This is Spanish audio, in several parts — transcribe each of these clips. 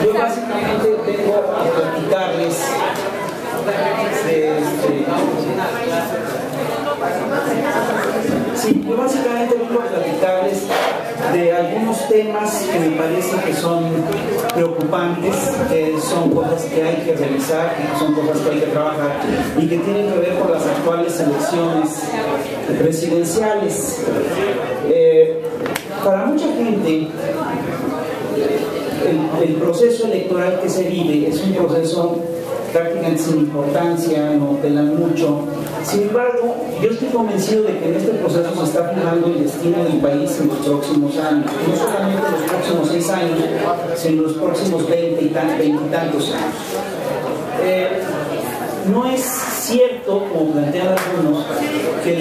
Yo básicamente vengo a platicarles yo básicamente vengo a platicarles de algunos temas que me parece que son preocupantes, que son cosas que hay que revisar, que son cosas que hay que trabajar y que tienen que ver con las actuales elecciones presidenciales. Para mucha gente, el proceso electoral que se vive es un proceso prácticamente sin importancia, no pelan mucho. Sin embargo, yo estoy convencido de que en este proceso se está fijando el destino del país en los próximos años, no solamente en los próximos 6 años, sino en los próximos 20 y tantos años. No es cierto, como plantean algunos, que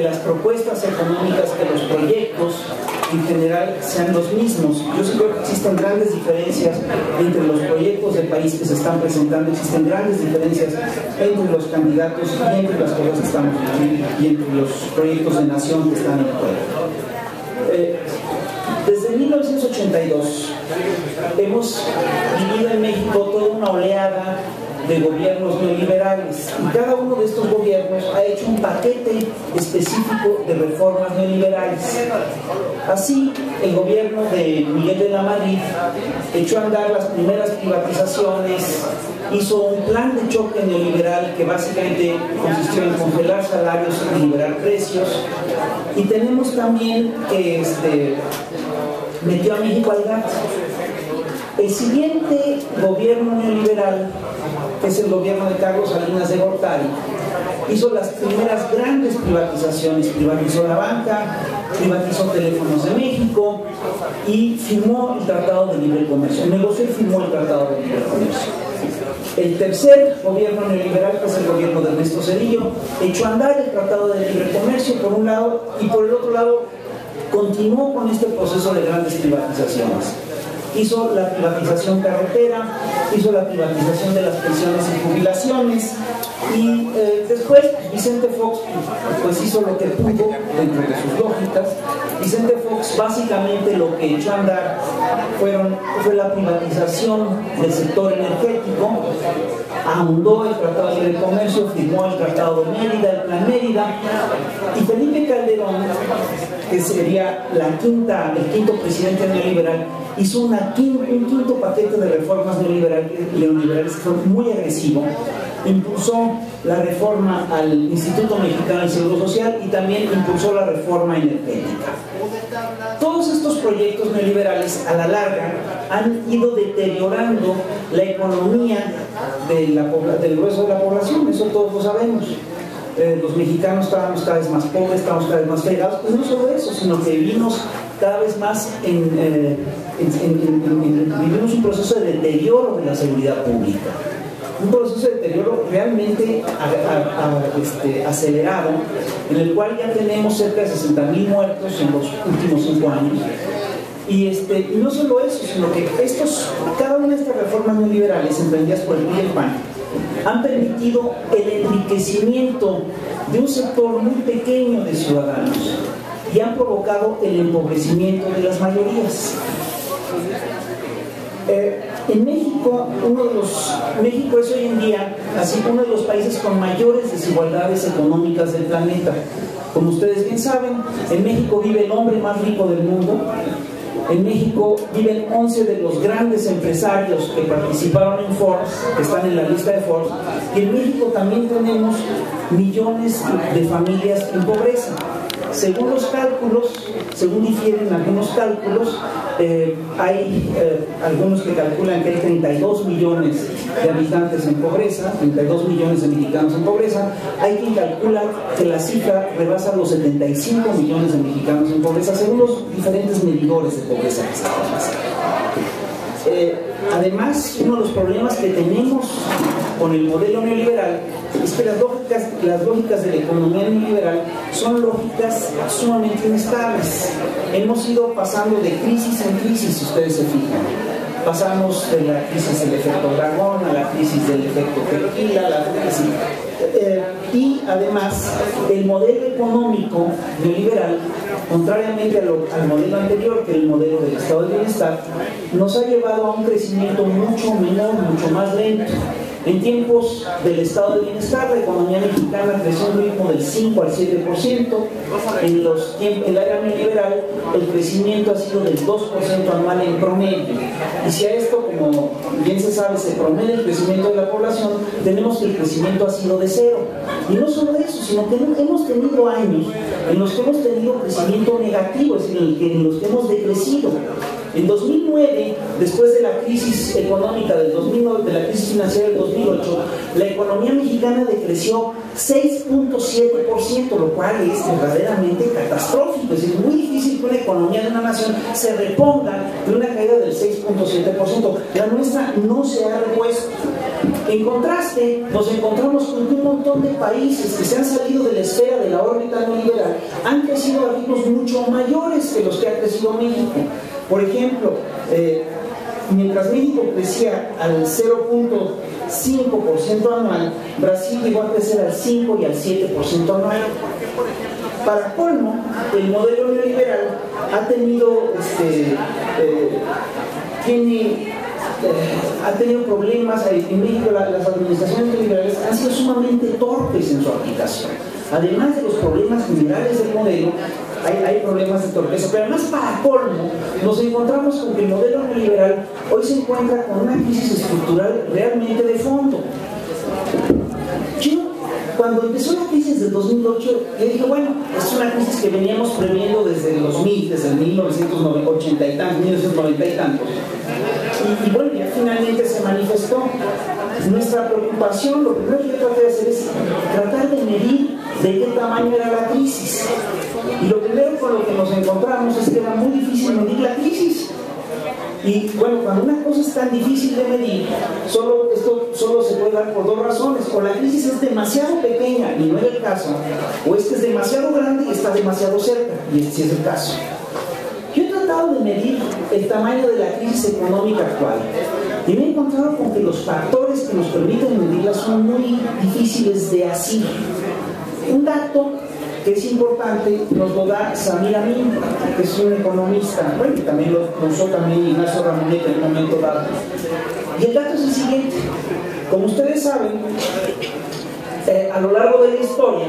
las propuestas económicas, que los proyectos en general sean los mismos. Yo sí creo que existen grandes diferencias entre los proyectos del país que se están presentando, existen grandes diferencias entre los candidatos y entre las cosas que estamos viviendo y entre los proyectos de nación que están en juego. Desde 1982 hemos vivido en México toda una oleada de gobiernos neoliberales y cada uno de estos gobiernos ha hecho un paquete específico de reformas neoliberales. Así, el gobierno de Miguel de la Madrid echó a andar las primeras privatizaciones, hizo un plan de choque neoliberal que básicamente consistió en congelar salarios y liberar precios, y tenemos también que metió a México al gato. El siguiente gobierno neoliberal, que es el gobierno de Carlos Salinas de Gortari, hizo las primeras grandes privatizaciones, privatizó la banca, privatizó Teléfonos de México y firmó el Tratado de Libre Comercio, negoció y firmó el Tratado de Libre Comercio. El tercer gobierno neoliberal, que es el gobierno de Ernesto Zedillo, echó a andar el Tratado de Libre Comercio por un lado, y por el otro lado continuó con este proceso de grandes privatizaciones. Hizo la privatización carretera, hizo la privatización de las pensiones y jubilaciones, y después Vicente Fox pues hizo lo que pudo dentro de sus lógicas. Vicente Fox básicamente lo que echó a andar fue la privatización del sector energético, ahondó el Tratado de Libre Comercio, firmó el Tratado de Mérida, el Plan Mérida, y Felipe Calderón, que sería el quinto presidente neoliberal, hizo un quinto paquete de reformas neoliberales que fue muy agresivo. Impulsó la reforma al Instituto Mexicano del Seguro Social y también impulsó la reforma energética. Todos estos proyectos neoliberales a la larga han ido deteriorando la economía del grueso de la población, eso todos lo sabemos. Los mexicanos estábamos cada vez más pobres, estábamos cada vez más fregados, pues no solo eso, sino que vivimos cada vez más vivimos un proceso de deterioro de la seguridad pública, un proceso de deterioro realmente acelerado, en el cual ya tenemos cerca de 60,000 muertos en los últimos 5 años. Y no solo eso, sino que cada una de estas reformas neoliberales emprendidas por el PRI y el PAN han permitido el enriquecimiento de un sector muy pequeño de ciudadanos y han provocado el empobrecimiento de las mayorías. En México, México es hoy en día así uno de los países con mayores desigualdades económicas del planeta. Como ustedes bien saben, en México vive el hombre más rico del mundo. En México viven 11 de los grandes empresarios que participaron en Forbes, que están en la lista de Forbes, y en México también tenemos millones de familias en pobreza. Según los cálculos, según difieren algunos cálculos, hay algunos que calculan que hay 32 millones de habitantes en pobreza, 32 millones de mexicanos en pobreza. Hay quien calcula que la cifra rebasa los 75 millones de mexicanos en pobreza, según los diferentes medidores de pobreza que se conocen. Además, uno de los problemas que tenemos con el modelo neoliberal es que las lógicas de la economía neoliberal son lógicas sumamente inestables. Hemos ido pasando de crisis en crisis, si ustedes se fijan. Pasamos de la crisis del efecto dragón a la crisis del efecto tequila, Y además, el modelo económico neoliberal, contrariamente al modelo anterior, que es el modelo del estado de bienestar, nos ha llevado a un crecimiento mucho menor, mucho más lento. En tiempos del estado de bienestar, la economía mexicana creció a un ritmo del 5 al 7%. En la era neoliberal, el crecimiento ha sido del 2% anual en promedio. Y si a esto, como bien se sabe, se promedia el crecimiento de la población, tenemos que el crecimiento ha sido de cero. Y no solo eso, sino que hemos tenido años en los que hemos tenido crecimiento negativo, es decir, en los que hemos decrecido. En 2009, después de la crisis económica del 2009, de la crisis financiera del 2008, la economía mexicana decreció 6.7%, lo cual es verdaderamente catastrófico. Es decir, muy difícil que una economía de una nación se reponga de una caída del 6.7%. La nuestra no se ha repuesto. En contraste, nos encontramos con que un montón de países que se han salido de la esfera de la órbita neoliberal han crecido a ritmos mucho mayores que los que ha crecido México. Por ejemplo, mientras México crecía al 0.5% anual, Brasil llegó a crecer al 5 y al 7% anual. Para colmo, el modelo neoliberal ha tenido ha tenido problemas. En México las administraciones neoliberales han sido sumamente torpes en su aplicación. Además de los problemas generales del modelo, hay problemas de torpeza, pero además, para colmo, nos encontramos con que el modelo neoliberal hoy se encuentra con una crisis estructural realmente de fondo. Cuando empezó la crisis del 2008, yo dije, bueno, es una crisis que veníamos previendo desde el 2000, desde el 1980 y tantos, 1990 y tantos. Y bueno, ya finalmente se manifestó. Nuestra preocupación, lo primero que yo traté de hacer es tratar de medir de qué tamaño era la crisis. Y lo primero con lo que nos encontramos es que era muy difícil medir la crisis. Y bueno, cuando una cosa es tan difícil de medir, esto solo se puede dar por dos razones: o la crisis es demasiado pequeña y no es el caso, o es que es demasiado grande y está demasiado cerca, y este sí es el caso. Yo he tratado de medir el tamaño de la crisis económica actual y me he encontrado con que los factores que nos permiten medirla son muy difíciles de asir. Un dato que es importante nos lo da Samir Amin, que es un economista, bueno, y también lo usó también Ignacio Ramonet en un momento dado. Y el dato es el siguiente: como ustedes saben, a lo largo de la historia,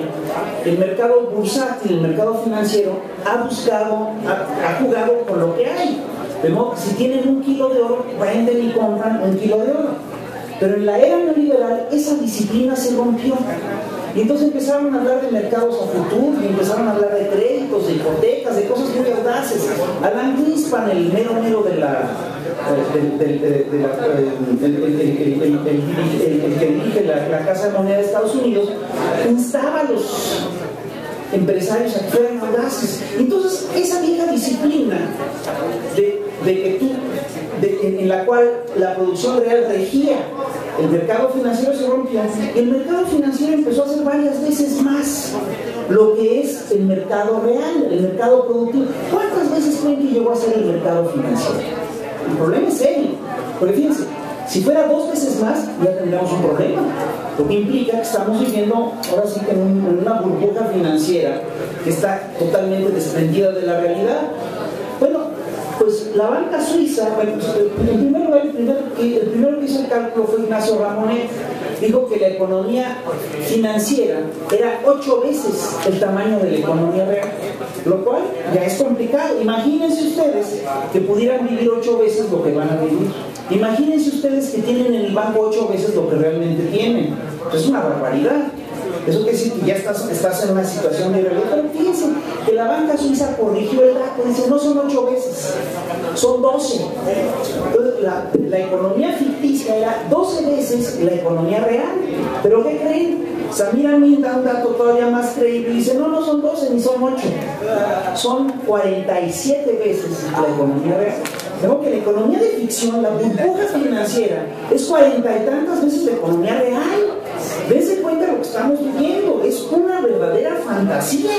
el mercado bursátil, el mercado financiero, ha jugado con lo que hay. De modo que si tienen un kilo de oro, venden y compran un kilo de oro. Pero en la era neoliberal esa disciplina se rompió. Y entonces empezaron a hablar de mercados a futuro, y empezaron a hablar de créditos, de hipotecas, de cosas muy audaces. Alan Greenspan, el mero de el que dirige la Casa de Moneda de Estados Unidos, instaba a los empresarios a que fueran audaces. Entonces, esa vieja disciplina en la cual la producción real regía el mercado financiero, se rompió. El mercado financiero empezó a hacer varias veces más lo que es el mercado real, el mercado productivo. ¿Cuántas veces creen que llegó a ser el mercado financiero? El problema es serio, porque fíjense, si fuera 2 veces más, ya tendríamos un problema, lo que implica que estamos viviendo ahora sí que en una burbuja financiera que está totalmente desprendida de la realidad. Bueno, pues la banca suiza, bueno, pues, el primero que hizo el cálculo fue Ignacio Ramonet. Dijo que la economía financiera era 8 veces el tamaño de la economía real, lo cual ya es complicado. Imagínense ustedes que pudieran vivir 8 veces lo que van a vivir. Imagínense ustedes que tienen en el banco 8 veces lo que realmente tienen. Es una barbaridad. Eso quiere decir que ya estás en una situación de realidad. Pero fíjense que la banca suiza corrigió el dato, dice, no son 8 veces, son 12. Entonces, la economía ficticia era 12 veces la economía real. ¿Pero qué creen? Samir Amin da un dato todavía más creíble y dice, no son 12 ni son 8, son 47 veces la economía real. Vemos que la economía de ficción, la burbuja financiera, es 40 y tantas veces la economía real. Dense cuenta de lo que estamos viviendo, es una verdadera fantasía,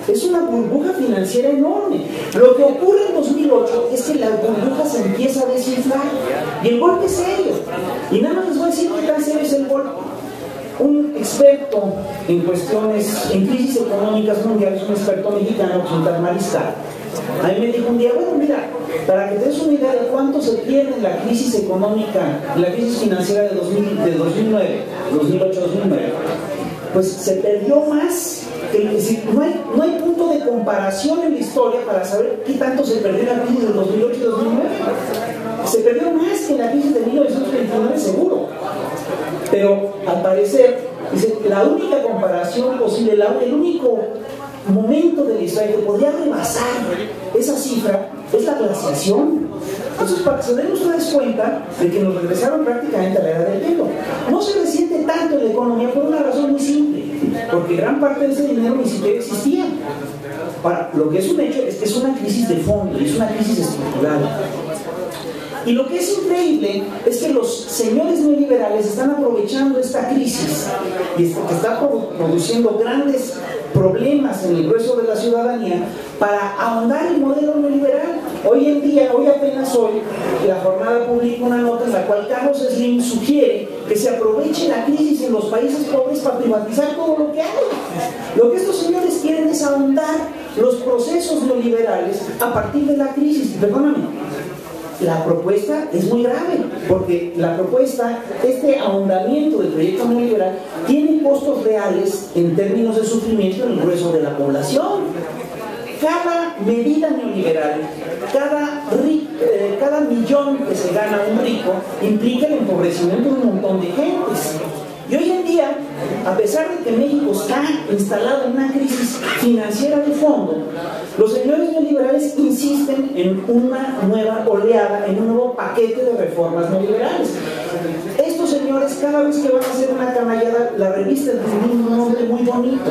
es una burbuja financiera enorme. Lo que ocurre en 2008 es que la burbuja se empieza a desinflar y el golpe es serio. Y nada más les voy a decir qué tan serio es el golpe. Un experto en cuestiones, en crisis económicas mundiales, un experto mexicano, que es un tal Mariscal. A mí me dijo un día, bueno, mira, para que te des una idea de cuánto se pierde en la crisis económica, la crisis financiera de 2009, 2008-2009, pues se perdió más, es decir, no hay punto de comparación en la historia para saber qué tanto se perdió en la crisis del 2008 y 2009. Se perdió más que en la crisis de 1929, seguro. Pero al parecer, dice, la única comparación posible, el único momento de la historia que podría rebasar esa cifra es la glaciación. Entonces, para que se den ustedes cuenta de que nos regresaron prácticamente a la edad del hielo. No se resiente tanto en la economía por una razón muy simple, porque gran parte de ese dinero ni siquiera existía. Ahora, lo que es un hecho es que es una crisis de fondo, es una crisis estructural. Y lo que es increíble es que los señores neoliberales están aprovechando esta crisis y que está produciendo grandes problemas en el grueso de la ciudadanía para ahondar el modelo neoliberal. Hoy en día, apenas hoy, la Jornada publica una nota en la cual Carlos Slim sugiere que se aproveche la crisis en los países pobres para privatizar todo lo que hay. Lo que estos señores quieren es ahondar los procesos neoliberales a partir de la crisis. Perdóname. La propuesta es muy grave, porque la propuesta, este ahondamiento del proyecto neoliberal, tiene costos reales en términos de sufrimiento en el grueso de la población. Cada medida neoliberal, cada millón que se gana un rico, implica el empobrecimiento de un montón de gentes. Y hoy en día, a pesar de que México está instalado en una crisis financiera de fondo, los señores neoliberales insisten en una nueva oleada, en un nuevo paquete de reformas neoliberales. Estos señores, cada vez que van a hacer una canallada, la revista tiene un nombre muy bonito.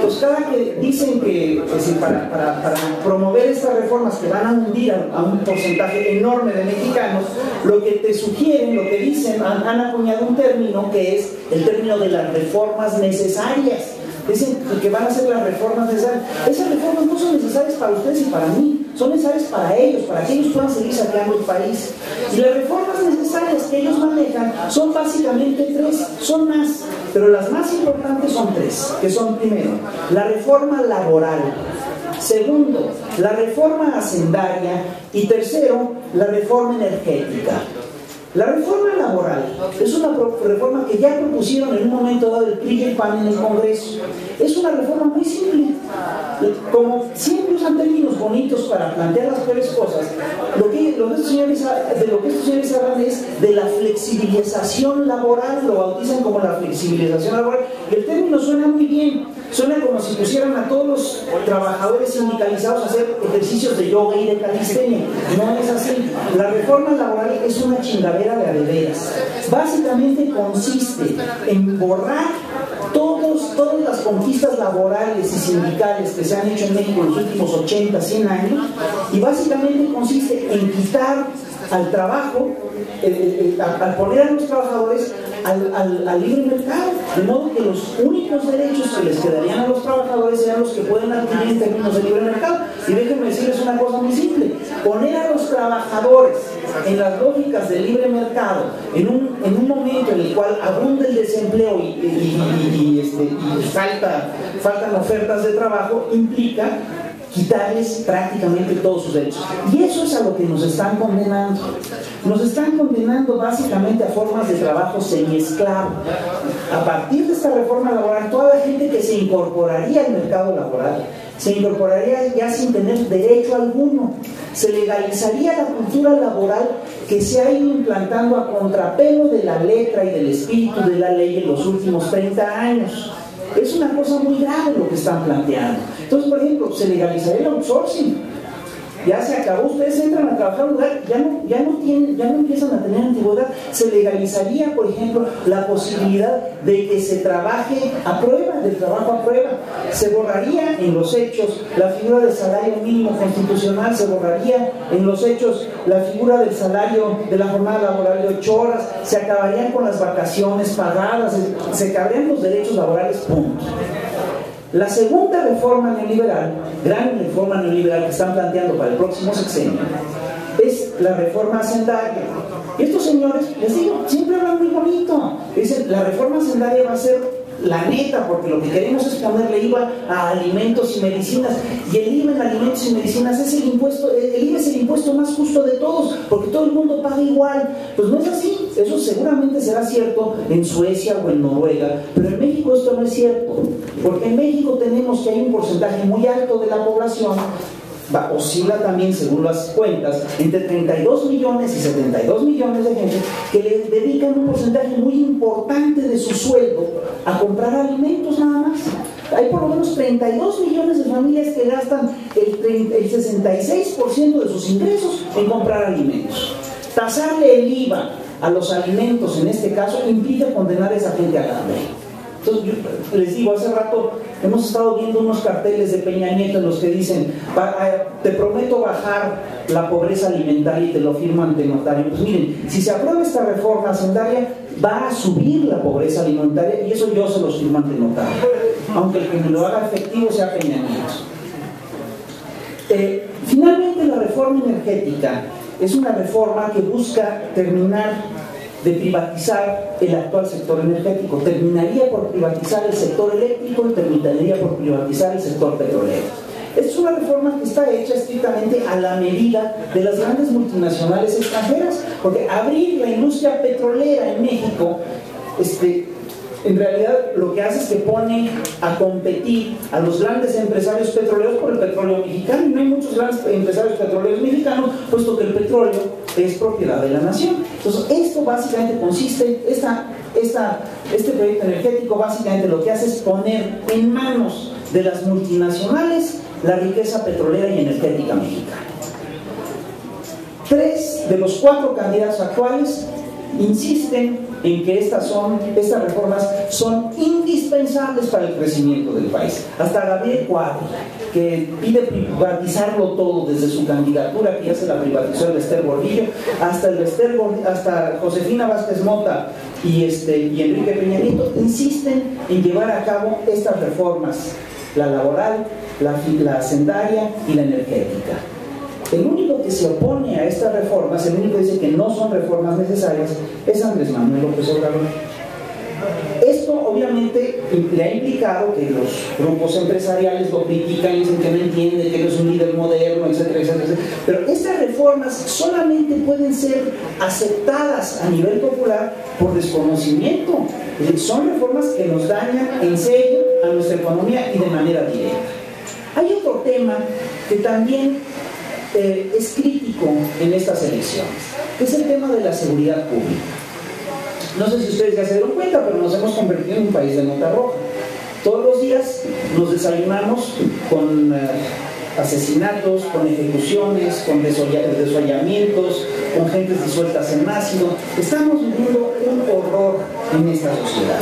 Pues cada que dicen que para promover estas reformas que van a hundir a un porcentaje enorme de mexicanos, lo que te sugieren, lo que dicen, han acuñado un término que es el término de las reformas necesarias. Dicen que van a ser las reformas necesarias. Esas reformas no son necesarias para ustedes y para mí, son necesarias para ellos, para que ellos puedan seguir saqueando el país. Y las reformas necesarias que ellos manejan son básicamente tres, son más, pero las más importantes son tres, que son: primero, la reforma laboral; segundo, la reforma hacendaria; y tercero, la reforma energética. La reforma laboral es una reforma que ya propusieron en un momento dado el PRI y el PAN en el Congreso. Es una reforma muy simple. Como siempre usan términos bonitos para plantear las peores cosas, lo que estos señores hablan es de la flexibilización laboral, lo bautizan como la flexibilización laboral, y el término suena muy bien, suena como si pusieran a todos los trabajadores sindicalizados a hacer ejercicios de yoga y de calistenia. No es así. La reforma laboral es una chingadera de adeveras. Básicamente consiste en borrar todas las conquistas laborales y sindicales que se han hecho en México en los últimos 80, 100 años, y básicamente consiste en quitar al trabajo, al poner a los trabajadores al libre mercado, de modo que los únicos derechos que les quedarían a los trabajadores sean los que pueden adquirir en términos de libre mercado. Y déjenme decirles una cosa muy simple: poner a los trabajadores en las lógicas del libre mercado en un momento en el cual abunda el desempleo y faltan ofertas de trabajo, implica quitarles prácticamente todos sus derechos. Y eso es a lo que nos están condenando. Nos están condenando básicamente a formas de trabajo semiesclavo. A partir de esta reforma laboral, toda la gente que se incorporaría al mercado laboral se incorporaría ya sin tener derecho alguno. Se legalizaría la cultura laboral que se ha ido implantando a contrapelo de la letra y del espíritu de la ley en los últimos 30 años. Es una cosa muy grave lo que están planteando. Entonces, por ejemplo, se legalizaría el outsourcing. Ya se acabó, ustedes entran a trabajar en un lugar, ya no empiezan a tener antigüedad. Se legalizaría, por ejemplo, la posibilidad de que se trabaje a prueba, del trabajo a prueba. Se borraría en los hechos la figura del salario mínimo constitucional, se borraría en los hechos la figura del salario de la jornada laboral de 8 horas, se acabarían con las vacaciones pagadas, se acabarían los derechos laborales, punto. La segunda reforma neoliberal, gran reforma neoliberal que están planteando para el próximo sexenio, es la reforma hacendaria. Y estos señores, les digo, siempre hablan muy bonito. Dicen, la reforma hacendaria va a ser la neta, porque lo que queremos es ponerle IVA a alimentos y medicinas, y el IVA en alimentos y medicinas es el impuesto, el IVA es el impuesto más justo de todos, porque todo el mundo paga igual. Pues no es así. Eso seguramente será cierto en Suecia o en Noruega, pero en México esto no es cierto, porque en México tenemos que hay un porcentaje muy alto de la población, oscila también según las cuentas, entre 32 millones y 72 millones de gente que le dedican un porcentaje muy importante de su sueldo a comprar alimentos nada más. Hay por lo menos 32 millones de familias que gastan el 66% de sus ingresos en comprar alimentos. Tasarle el IVA a los alimentos en este caso implica condenar a esa gente al hambre. Entonces, yo les digo, hace rato hemos estado viendo unos carteles de Peña Nieto en los que dicen: te prometo bajar la pobreza alimentaria, y te lo firman ante notario. Pues miren, si se aprueba esta reforma hacendaria, va a subir la pobreza alimentaria, y eso yo se los firmo ante notario, aunque el que me lo haga efectivo sea Peña Nieto. Finalmente, la reforma energética es una reforma que busca terminar de privatizar el actual sector energético. Terminaría por privatizar el sector eléctrico y terminaría por privatizar el sector petrolero. Esta es una reforma que está hecha estrictamente a la medida de las grandes multinacionales extranjeras, porque abrir la industria petrolera en México, en realidad lo que hace es que pone a competir a los grandes empresarios petroleros por el petróleo mexicano, y no hay muchos grandes empresarios petroleros mexicanos, puesto que el petróleo es propiedad de la nación. Entonces, esto básicamente consiste, este proyecto energético básicamente lo que hace es poner en manos de las multinacionales la riqueza petrolera y energética mexicana. 3 de los 4 candidatos actuales insisten en que estas reformas son indispensables para el crecimiento del país. Hasta Gabriel Cuadri, que pide privatizarlo todo desde su candidatura, que ya se la privatizó el Ester Gordillo, hasta Josefina Vázquez Mota y Enrique Peña Nieto, insisten en llevar a cabo estas reformas: la laboral, la hacendaria y la energética. El único que se opone a estas reformas, el único que dice que no son reformas necesarias, es Andrés Manuel López Obrador. Esto obviamente le ha implicado que los grupos empresariales lo critican, dicen que no entiende, que no es un líder moderno, etcétera, etcétera, etcétera. Pero estas reformas solamente pueden ser aceptadas a nivel popular por desconocimiento. Son reformas que nos dañan en serio a nuestra economía y de manera directa. Hay otro tema que también es crítico en estas elecciones, que es el tema de la seguridad pública. No sé si ustedes ya se dieron cuenta, pero nos hemos convertido en un país de nota roja. Todos los días nos desayunamos con asesinatos, con ejecuciones, con desollamientos, con gentes disueltas en ácido. Estamos viviendo un horror en esta sociedad.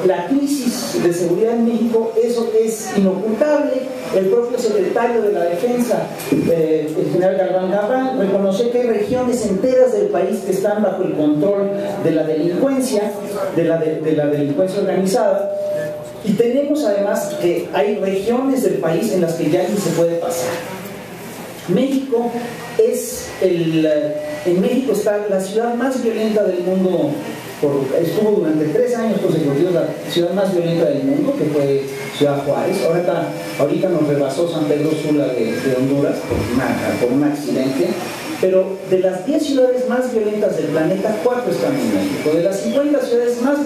La crisis de seguridad en México, eso es inocultable. El propio secretario de la Defensa, el general Galván, reconoció que hay regiones enteras del país que están bajo el control de la delincuencia, de la delincuencia organizada, y tenemos además que hay regiones del país en las que ya ni se puede pasar. México en México está la ciudad más violenta del mundo. Estuvo durante 3 años consecutivos la ciudad más violenta del mundo, que fue Ciudad Juárez. Ahorita nos rebasó San Pedro Sula de Honduras por un accidente. Pero de las 10 ciudades más violentas del planeta, 4 están en México. De las 50 ciudades más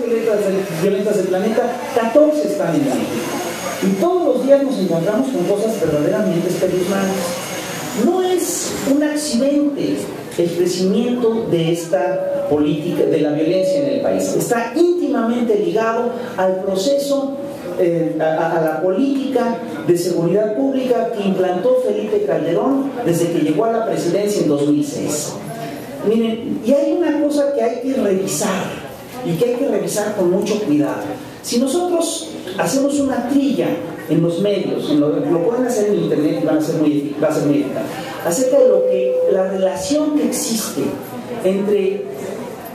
violentas del planeta, 14 están en México. Y todos los días nos encontramos con cosas verdaderamente espeluznantes. No es un accidente el crecimiento de esta política, de la violencia en el país. Está íntimamente ligado al proceso, a la política de seguridad pública que implantó Felipe Calderón desde que llegó a la presidencia en 2006. Miren, y hay una cosa que hay que revisar, y que hay que revisar con mucho cuidado. Si nosotros hacemos una trilla en los medios, lo pueden hacer en internet y va a ser muy eficaz, acerca de la relación que existe entre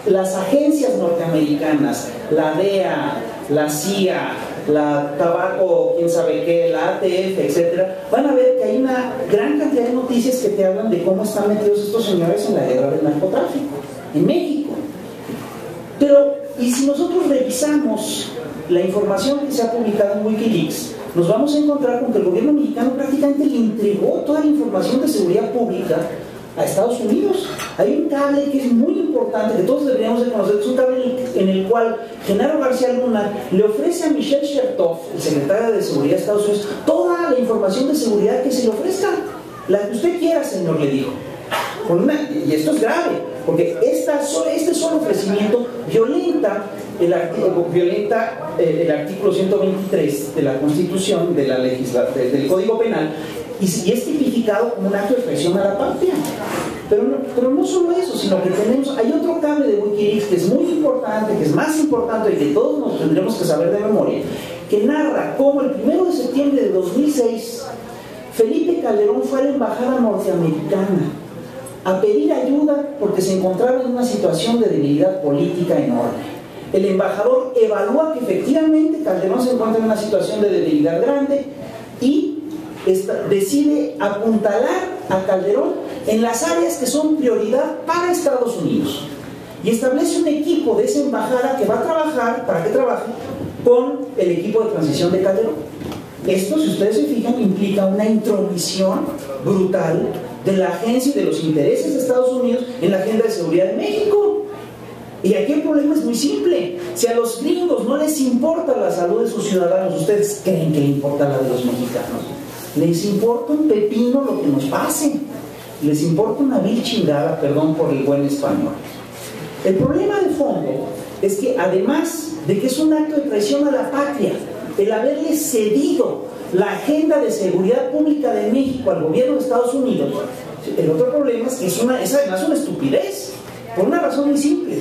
las agencias norteamericanas, la DEA, la CIA, la Tabaco, quién sabe qué, la ATF, etcétera, van a ver que hay una gran cantidad de noticias que te hablan de cómo están metidos estos señores en la guerra del narcotráfico en México. Pero, y si nosotros revisamos la información que se ha publicado en Wikileaks, nos vamos a encontrar con que el gobierno mexicano prácticamente le entregó toda la información de seguridad pública a Estados Unidos. Hay un cable que es muy importante, que todos deberíamos de conocer, es un cable en el cual Genaro García Luna le ofrece a Michelle Chertoff, el secretario de Seguridad de Estados Unidos, toda la información de seguridad que se le ofrezca, la que usted quiera, señor, le dijo. Y esto es grave, porque este solo ofrecimiento violenta el artículo 123 de la Constitución, del Código Penal, y es tipificado como un acto de traición a la patria. Pero no solo eso, sino que hay otro cable de Wikileaks que es muy importante, que es más importante y que todos nos tendremos que saber de memoria, que narra cómo el 1 de septiembre de 2006 Felipe Calderón fue a la embajada norteamericana a pedir ayuda porque se encontraba en una situación de debilidad política enorme. El embajador evalúa que efectivamente Calderón se encuentra en una situación de debilidad grande y decide apuntalar a Calderón en las áreas que son prioridad para Estados Unidos y establece un equipo de esa embajada que va a trabajar, para que trabaje con el equipo de transición de Calderón. Esto, si ustedes se fijan, implica una intromisión brutal de la agencia y de los intereses de Estados Unidos en la agenda de seguridad de México. Y aquí el problema es muy simple. Si a los gringos no les importa la salud de sus ciudadanos, ¿ustedes creen que le importa la de los mexicanos? Les importa un pepino lo que nos pase. Les importa una vil chingada, perdón por el buen español. El problema de fondo es que además de que es un acto de traición a la patria, el haberle cedido la agenda de seguridad pública de México al gobierno de Estados Unidos, el otro problema es que es además una estupidez, por una razón muy simple.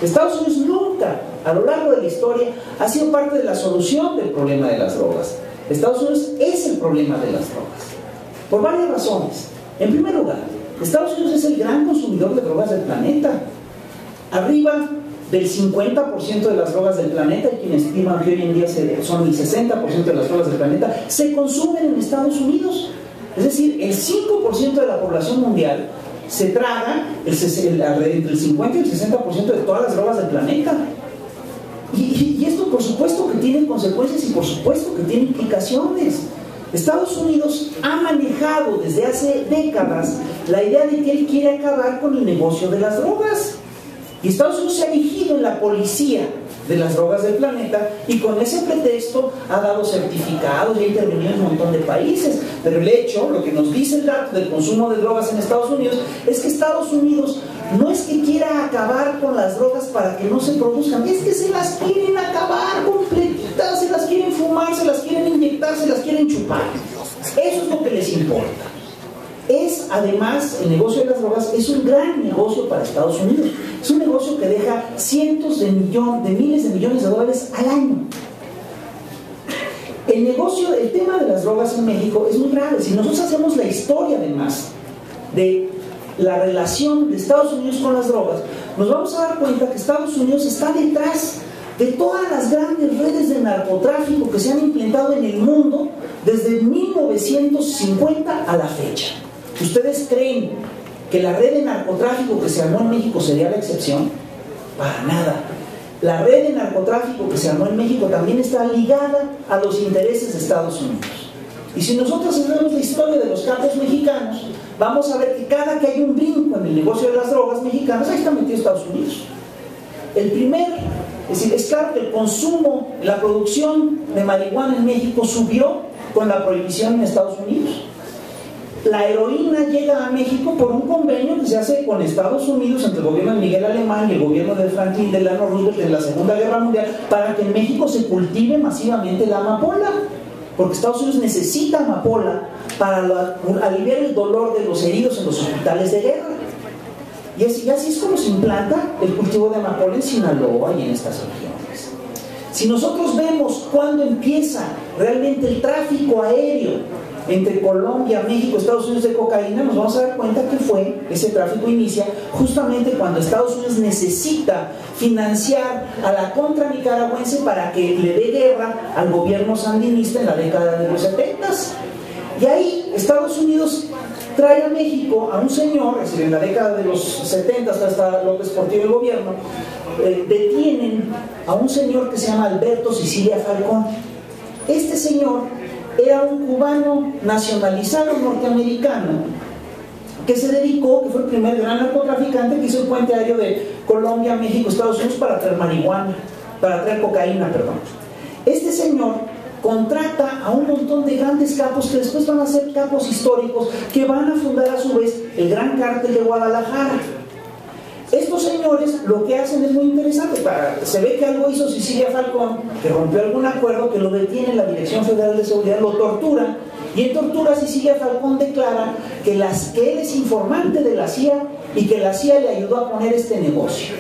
Estados Unidos nunca, a lo largo de la historia, ha sido parte de la solución del problema de las drogas. Estados Unidos es el problema de las drogas, por varias razones. En primer lugar, Estados Unidos es el gran consumidor de drogas del planeta. Arriba del 50% de las drogas del planeta, y quienes estiman que hoy en día son el 60% de las drogas del planeta, se consumen en Estados Unidos. Es decir, el 5% de la población mundial se traga entre el 50 y el 60% de todas las drogas del planeta. Y esto por supuesto que tiene consecuencias y por supuesto que tiene implicaciones. Estados Unidos ha manejado desde hace décadas la idea de que él quiere acabar con el negocio de las drogas. Y Estados Unidos se ha erigido en la policía de las drogas del planeta y con ese pretexto ha dado certificados y ha intervenido en un montón de países. Pero el hecho, lo que nos dice el dato del consumo de drogas en Estados Unidos, es que Estados Unidos no es que quiera acabar con las drogas para que no se produzcan, es que se las quieren acabar completitas, se las quieren fumar, se las quieren inyectar, se las quieren chupar. Eso es lo que les importa. Además, el negocio de las drogas es un gran negocio para Estados Unidos. Es un negocio que deja cientos de miles de millones de dólares al año. El tema de las drogas en México es muy grave. Si nosotros hacemos la historia, además, de la relación de Estados Unidos con las drogas, nos vamos a dar cuenta que Estados Unidos está detrás de todas las grandes redes de narcotráfico que se han implementado en el mundo desde 1950 a la fecha. ¿Ustedes creen que la red de narcotráfico que se armó en México sería la excepción? Para nada. La red de narcotráfico que se armó en México también está ligada a los intereses de Estados Unidos. Y si nosotros vemos la historia de los capos mexicanos, vamos a ver que cada que hay un brinco en el negocio de las drogas mexicanas, ahí está metido Estados Unidos. Es decir, es claro que el consumo, la producción de marihuana en México subió con la prohibición en Estados Unidos. La heroína llega a México por un convenio que se hace con Estados Unidos entre el gobierno de Miguel Alemán y el gobierno de Franklin Delano Roosevelt en la Segunda Guerra Mundial para que en México se cultive masivamente la amapola, porque Estados Unidos necesita amapola para aliviar el dolor de los heridos en los hospitales de guerra. Y así es como se implanta el cultivo de amapola en Sinaloa y en estas regiones. Si nosotros vemos cuándo empieza realmente el tráfico aéreo entre Colombia, México, Estados Unidos de cocaína, nos vamos a dar cuenta que ese tráfico inicia justamente cuando Estados Unidos necesita financiar a la contra nicaragüense para que le dé guerra al gobierno sandinista en la década de los 70. Y ahí Estados Unidos trae a México a un señor, es decir, en la década de los 70 hasta López Portillo el gobierno, detienen a un señor que se llama Alberto Sicilia Falcón. Este señor era un cubano nacionalizado norteamericano que se dedicó, que fue el primer gran narcotraficante que hizo el puente aéreo de Colombia, México, Estados Unidos para traer marihuana, para traer cocaína, perdón. Este señor contrata a un montón de grandes capos que después van a ser capos históricos que van a fundar a su vez el Gran Cártel de Guadalajara. Estos señores lo que hacen es muy interesante. Se ve que algo hizo Sicilia Falcón, que rompió algún acuerdo, que lo detiene la Dirección Federal de Seguridad, lo tortura, y en tortura Sicilia Falcón declara que él es informante de la CIA y que la CIA le ayudó a poner este negocio.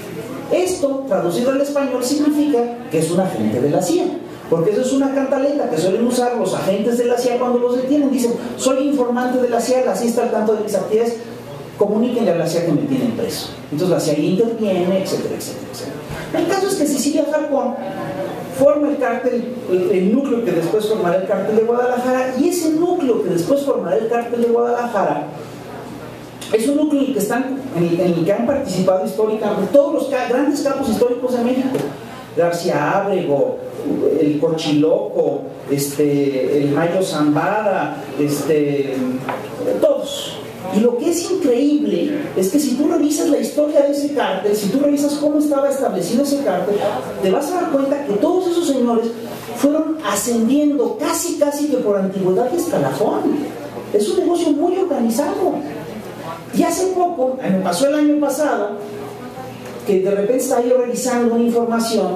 Esto, traducido al español, significa que es un agente de la CIA, porque eso es una cantaleta que suelen usar los agentes de la CIA cuando los detienen. Dicen, soy informante de la CIA está al tanto de mis actividades, comuníquenle a la CIA que me tienen preso. Entonces la CIA interviene, etcétera, etcétera, etcétera. El caso es que Sicilia Falcón forma el cártel, el núcleo que después formará el cártel de Guadalajara, y ese núcleo que después formará el cártel de Guadalajara es un núcleo en el que han participado históricamente todos los grandes capos históricos de México: García Ábrego, el Cochiloco, el Mayo Zambada, todos. Y lo que es increíble es que si tú revisas la historia de ese cártel, si tú revisas cómo estaba establecido ese cártel, te vas a dar cuenta que todos esos señores fueron ascendiendo casi que por antigüedad de escalafón. Es un negocio muy organizado. Y hace poco, me pasó el año pasado, que de repente estaba yo revisando una información,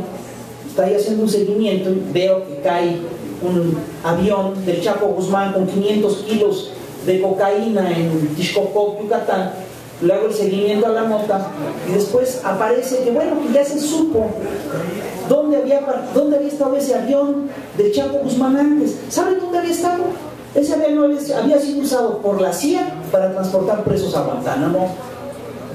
estaba yo haciendo un seguimiento y veo que cae un avión del Chapo Guzmán con 500 kilos de cocaína en Tixcoco, Yucatán. Le hago el seguimiento a la nota y después aparece que bueno, que ya se supo dónde había estado ese avión del Chapo Guzmán antes. ¿Saben dónde había estado? Ese avión había sido usado por la CIA para transportar presos a Guantánamo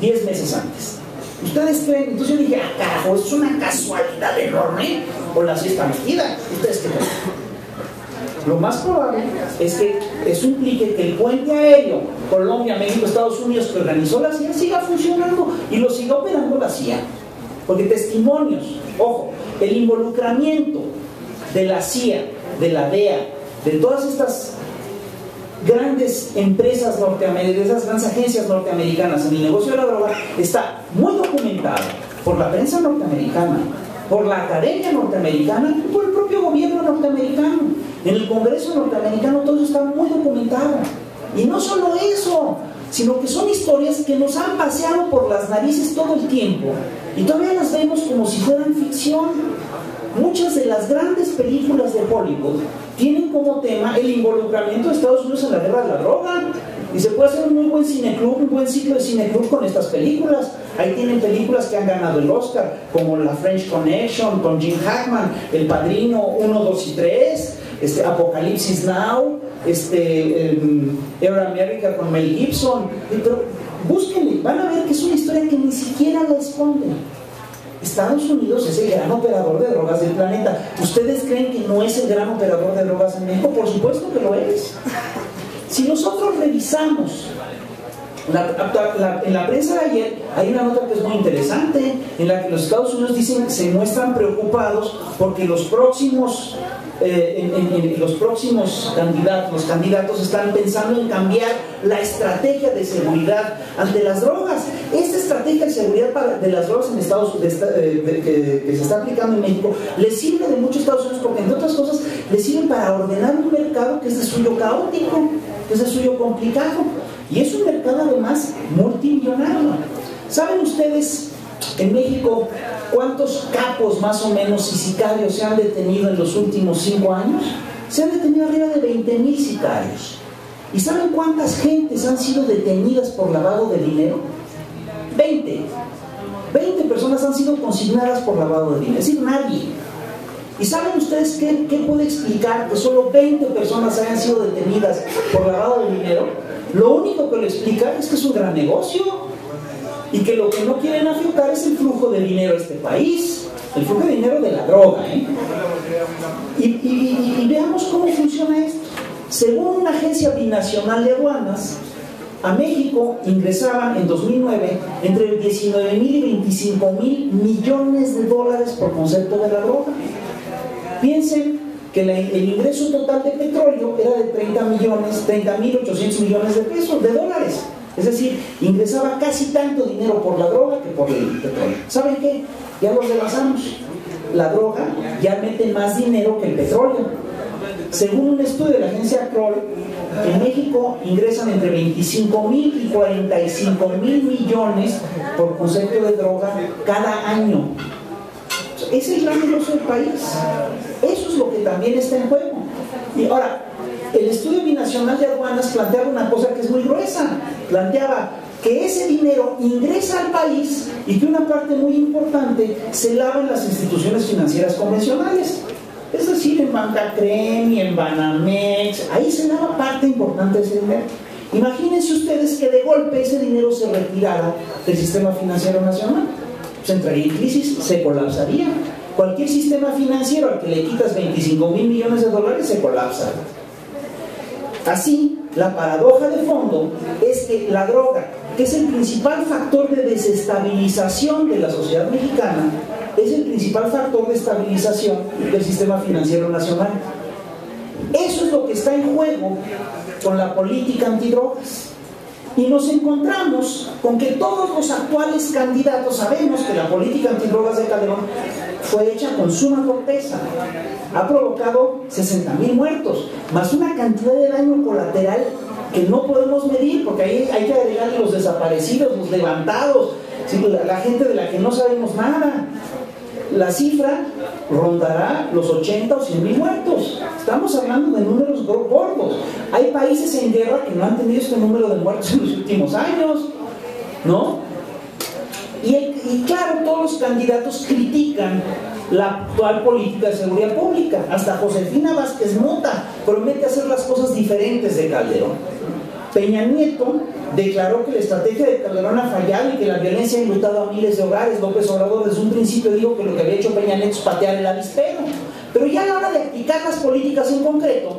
10 meses antes. ¿Ustedes creen? Entonces yo dije, carajo, ¿es una casualidad enorme o la CIA está metida? ¿Ustedes qué creen? Lo más probable es que eso implique que el puente aéreo Colombia, México, Estados Unidos que organizó la CIA siga funcionando y lo siga operando la CIA. Porque testimonios, ojo, el involucramiento de la CIA, de la DEA, de todas estas grandes empresas norteamericanas, esas grandes agencias norteamericanas en el negocio de la droga, está muy documentado por la prensa norteamericana, por la academia norteamericana y por el propio gobierno norteamericano. En el Congreso norteamericano todo eso está muy documentado. Y no solo eso, sino que son historias que nos han paseado por las narices todo el tiempo y todavía las vemos como si fueran ficción. Muchas de las grandes películas de Hollywood tienen como tema el involucramiento de Estados Unidos en la guerra de la droga. Y se puede hacer un muy buen cineclub, un buen ciclo de cineclub con estas películas. Ahí tienen películas que han ganado el Oscar, como La French Connection, con Jim Hackman, El Padrino 1, 2 y 3, Apocalipsis Now, Air America con Mel Gibson. Pero búsquenle, van a ver que es una historia que ni siquiera la esconde. Estados Unidos es el gran operador de drogas del planeta. ¿Ustedes creen que no es el gran operador de drogas en México? Por supuesto que lo es. Si nosotros revisamos en la prensa de ayer, hay una nota que es muy interesante, en la que los Estados Unidos dicen que se muestran preocupados porque los próximos candidatos están pensando en cambiar la estrategia de seguridad ante las drogas. Esta estrategia de seguridad de las drogas en Estados Unidos que se está aplicando en México le sirve de mucho a Estados Unidos, porque entre otras cosas le sirve para ordenar un mercado que es de suyo caótico, que es de suyo complicado, y es un mercado además multimillonario. ¿Saben ustedes en México cuántos capos más o menos y sicarios se han detenido en los últimos 5 años? Se han detenido arriba de 20,000 sicarios. ¿Y saben cuántas gentes han sido detenidas por lavado de dinero? 20 personas han sido consignadas por lavado de dinero, es decir, nadie. ¿Y saben ustedes qué puede explicar que solo 20 personas hayan sido detenidas por lavado de dinero? Lo único que lo explica es que es un gran negocio y que lo que no quieren afectar es el flujo de dinero a este país, el flujo de dinero de la droga, Y veamos cómo funciona esto. Según una agencia binacional de aduanas, A México ingresaban en 2009 entre 19,000 y 25,000 millones de dólares por concepto de la droga. Piensen que el ingreso total de petróleo era de 30,800 millones de pesos, de dólares. Es decir, ingresaba casi tanto dinero por la droga que por el petróleo. ¿Saben qué? Ya los rebasamos. La droga ya mete más dinero que el petróleo. Según un estudio de la agencia Kroll, en México ingresan entre 25,000 y 45,000 millones por concepto de droga cada año. Es el gran negocio del país. Eso es lo que también está en juego. Y ahora, el estudio binacional de aduanas planteaba una cosa que es muy gruesa. Planteaba que ese dinero ingresa al país y que una parte muy importante se lava en las instituciones financieras convencionales. Es decir, en Banca Cremi, en Banamex, ahí se daba parte importante de ese dinero. Imagínense ustedes que de golpe ese dinero se retirara del sistema financiero nacional. Se entraría en crisis, se colapsaría. Cualquier sistema financiero al que le quitas 25,000 millones de dólares se colapsa. Así, la paradoja de fondo es que la droga, que es el principal factor de desestabilización de la sociedad mexicana, es el principal factor de estabilización del sistema financiero nacional. Eso es lo que está en juego con la política antidrogas. Y nos encontramos con que todos los actuales candidatos sabemos que la política antidrogas de Calderón fue hecha con suma torpeza. Ha provocado 60,000 muertos, más una cantidad de daño colateral que no podemos medir, porque ahí hay que agregarle los desaparecidos, los levantados, la gente de la que no sabemos nada. La cifra rondará los 80 o 100,000 muertos. Estamos hablando de números gordos. Hay países en guerra que no han tenido este número de muertos en los últimos años, ¿no? Y claro, todos los candidatos critican la actual política de seguridad pública. Hasta Josefina Vázquez Mota promete hacer las cosas diferentes de Calderón. Peña Nieto declaró que la estrategia de Calderón ha fallado y que la violencia ha enlutado a miles de hogares. López Obrador desde un principio dijo que lo que había hecho Peña Nieto es patear el avispero. Pero ya a la hora de aplicar las políticas en concreto,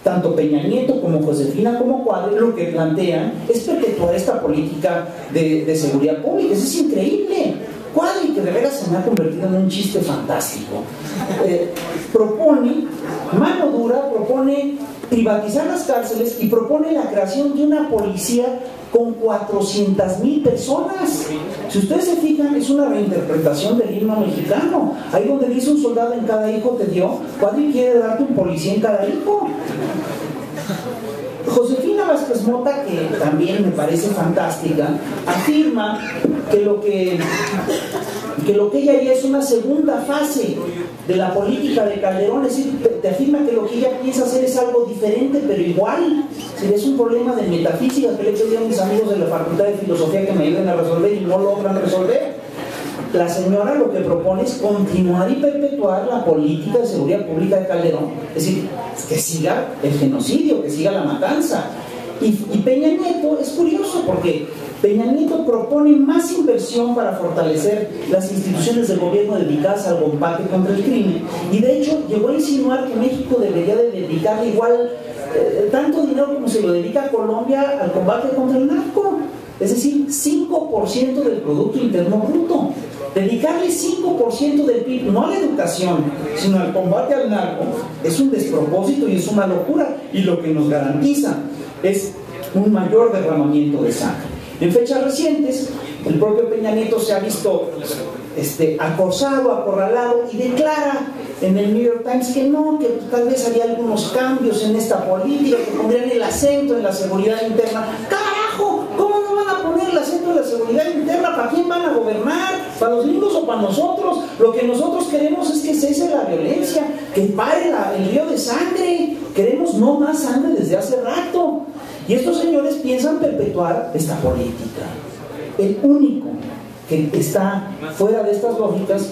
tanto Peña Nieto como Josefina como Cuadri lo que plantean es perpetuar esta política de seguridad pública. Eso es increíble. Cuadri, que de veras se me ha convertido en un chiste fantástico, propone mano dura, propone privatizar las cárceles y propone la creación de una policía con 400,000 personas. Si ustedes se fijan, es una reinterpretación del himno mexicano. Ahí donde dice un soldado en cada hijo te dio, Cuadri quiere darte un policía en cada hijo. Josefina Vázquez Mota, que también me parece fantástica, afirma que lo que ella haría es una segunda fase de la política de Calderón. Es decir, te afirma que lo que ella piensa hacer es algo diferente pero igual. Es un problema de metafísica que le he pedido a mis amigos de la Facultad de Filosofía que me ayuden a resolver y no logran resolver. La señora lo que propone es continuar y perpetuar la política de seguridad pública de Calderón. Es decir, que siga el genocidio, que siga la matanza. Y Peña Nieto es curioso porque Peña Nieto propone más inversión para fortalecer las instituciones del gobierno dedicadas al combate contra el crimen. Y de hecho llegó a insinuar que México debería de dedicarle igual tanto dinero como se lo dedica a Colombia al combate contra el narco. Es decir, 5% del Producto Interno Bruto. Dedicarle 5% del PIB, no a la educación, sino al combate al narco, es un despropósito y es una locura. Y lo que nos garantiza es un mayor derramamiento de sangre. En fechas recientes, el propio Peña Nieto se ha visto acosado, acorralado y declara en el New York Times que no, que tal vez haría algunos cambios en esta política, que pondrían el acento en la seguridad interna. ¡Carajo! ¿Cómo no van a poner el acento en la seguridad interna? ¿Para quién van a gobernar? ¿Para los gringos o para nosotros? Lo que nosotros queremos es que cese la violencia, que pare el río de sangre. Queremos no más sangre desde hace rato. Y estos señores piensan perpetuar esta política. El único que está fuera de estas lógicas,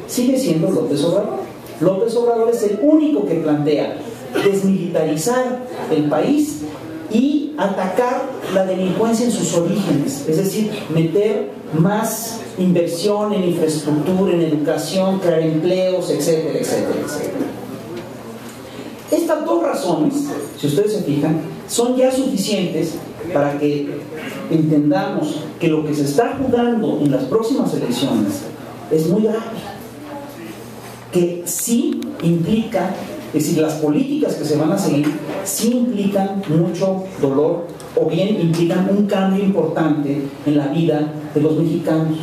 sigue siendo López Obrador. López Obrador es el único que plantea desmilitarizar el país y atacar la delincuencia en sus orígenes, es decir, meter más inversión en infraestructura, en educación, crear empleos, etcétera, etcétera, etcétera. Estas dos razones, si ustedes se fijan, son ya suficientes para que entendamos que lo que se está jugando en las próximas elecciones es muy grave, que sí implica, es decir, las políticas que se van a seguir sí implican mucho dolor o bien implican un cambio importante en la vida de los mexicanos.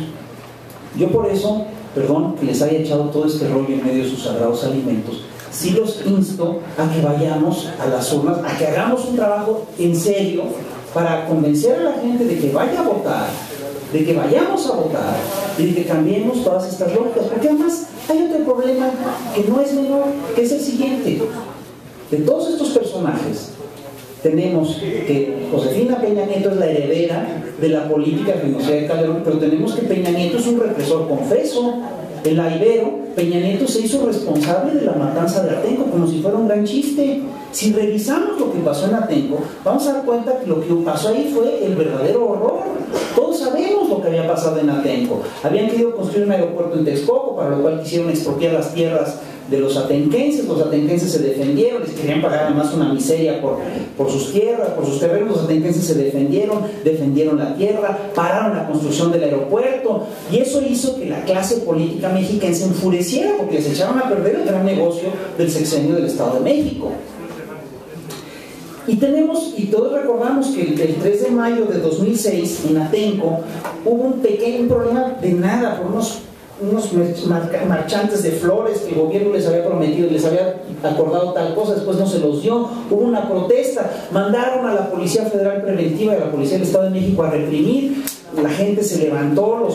Yo por eso, perdón que les haya echado todo este rollo en medio de sus sagrados alimentos, sí los insto a que vayamos a las urnas, a que hagamos un trabajo en serio para convencer a la gente de que vaya a votar, de que vayamos a votar y de que cambiemos todas estas lógicas, porque además hay otro problema que no es menor, que es el siguiente. De todos estos personajes tenemos que Josefina Peña Nieto es la heredera de la política genocida de Calderón, pero tenemos que Peña Nieto es un represor confeso. En la Ibero, Peña Nieto se hizo responsable de la matanza de Atenco como si fuera un gran chiste. Si revisamos lo que pasó en Atenco, vamos a dar cuenta que lo que pasó ahí fue el verdadero horror. Todos sabemos lo que había pasado en Atenco. Habían querido construir un aeropuerto en Texcoco, para lo cual quisieron expropiar las tierras de los atenquenses. Los atenquenses se defendieron, les querían pagar además una miseria por sus tierras, por sus terrenos. Los atenquenses se defendieron la tierra, pararon la construcción del aeropuerto, y eso hizo que la clase política mexicana se enfureciera porque les echaron a perder el gran negocio del sexenio del Estado de México. Y todos recordamos que el 3 de mayo de 2006 en Atenco hubo un pequeño problema de nada por unos marchantes de flores que el gobierno les había prometido y les había acordado tal cosa, después no se los dio, hubo una protesta, mandaron a la Policía Federal Preventiva y a la Policía del Estado de México a reprimir. La gente se levantó,